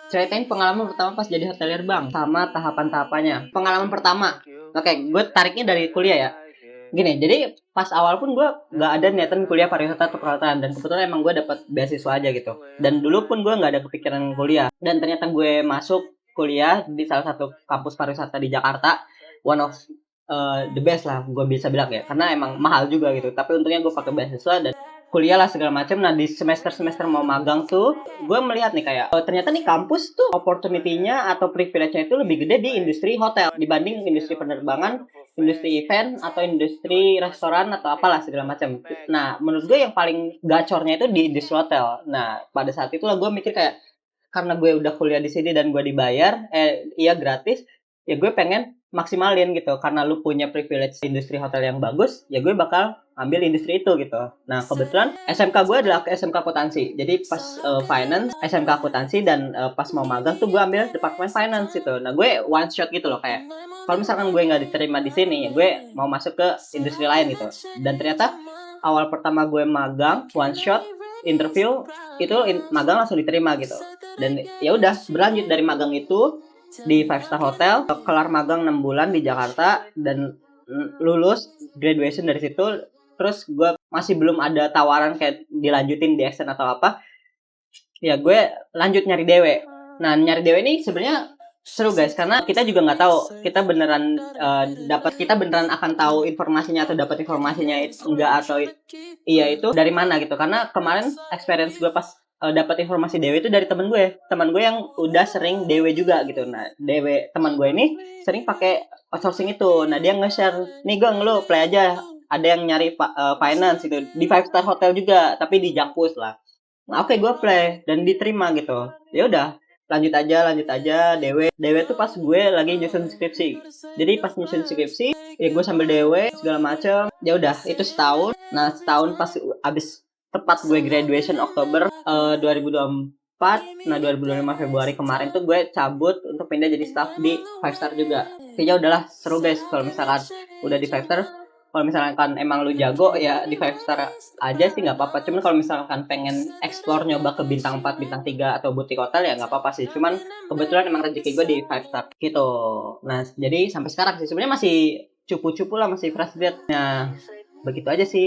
Ceritain pengalaman pertama pas jadi hotelier bang, sama tahapan-tahapannya. Pengalaman pertama, oke, gue tariknya dari kuliah ya. Gini, jadi pas awal pun gue nggak ada niatan kuliah pariwisata atau perhotelan, dan kebetulan emang gue dapat beasiswa aja gitu. Dan dulu pun gue nggak ada kepikiran kuliah, dan ternyata gue masuk kuliah di salah satu kampus pariwisata di Jakarta, one of the best lah gue bisa bilang ya, karena emang mahal juga gitu. Tapi untungnya gue pakai beasiswa dan kuliah lah segala macam. Nah di semester mau magang tuh gue melihat nih kayak ternyata nih kampus tuh opportunity-nya atau privilege-nya itu lebih gede di industri hotel dibanding industri penerbangan, industri event, atau industri restoran atau apalah segala macam. Nah menurut gue yang paling gacornya itu di industri hotel. Nah pada saat itulah gue mikir kayak, karena gue udah kuliah di sini dan gue dibayar, iya gratis, ya gue pengen maksimalin gitu. Karena lu punya privilege industri hotel yang bagus, ya gue bakal ambil industri itu gitu. Nah kebetulan SMK gue adalah SMK akuntansi. Jadi pas finance SMK akuntansi, dan pas mau magang tuh gue ambil departemen finance itu. Nah gue one shot gitu loh, kayak kalau misalkan gue nggak diterima di sini, ya gue mau masuk ke industri lain gitu. Dan ternyata awal pertama gue magang one shot interview itu magang langsung diterima gitu. Dan ya udah berlanjut dari magang itu di five star hotel, kelar magang 6 bulan di Jakarta, dan lulus graduation dari situ. Terus gue masih belum ada tawaran kayak dilanjutin di extend atau apa, ya gue lanjut nyari dewe. Nah nyari dewe ini sebenarnya seru guys, karena kita juga nggak tahu kita beneran kita beneran akan tahu informasinya atau dapat informasinya itu enggak, atau iya itu dari mana gitu. Karena kemarin experience gue pas dapat informasi dewe itu dari teman gue yang udah sering dewe juga gitu. Nah dewe teman gue ini sering pakai outsourcing itu. Nah dia nge-share, nih gang lo play aja, ada yang nyari finance itu di five star hotel juga tapi di Jakpus lah. Nah, oke gue play dan diterima gitu. Ya udah, lanjut aja dewe tuh pas gue lagi nyusun skripsi. Jadi pas nyusun skripsi, ya gue sambil dewe segala macem. Ya udah, itu setahun. Nah setahun pas abis tepat gue graduation Oktober 2024. Nah 2025 Februari kemarin tuh gue cabut untuk pindah jadi staff di five star juga. Kayaknya udahlah, seru guys kalau misalkan udah di five star. Kalau misalkan emang lu jago ya di five star aja sih nggak apa-apa. Cuman kalau misalkan pengen explore nyoba ke bintang 4, bintang 3 atau butik hotel, ya nggak apa-apa sih. Cuman kebetulan emang rezeki gue di five star gitu. Nah jadi sampai sekarang sih sebenarnya masih cupu-cupu lah, masih fresh grade. Nah begitu aja sih.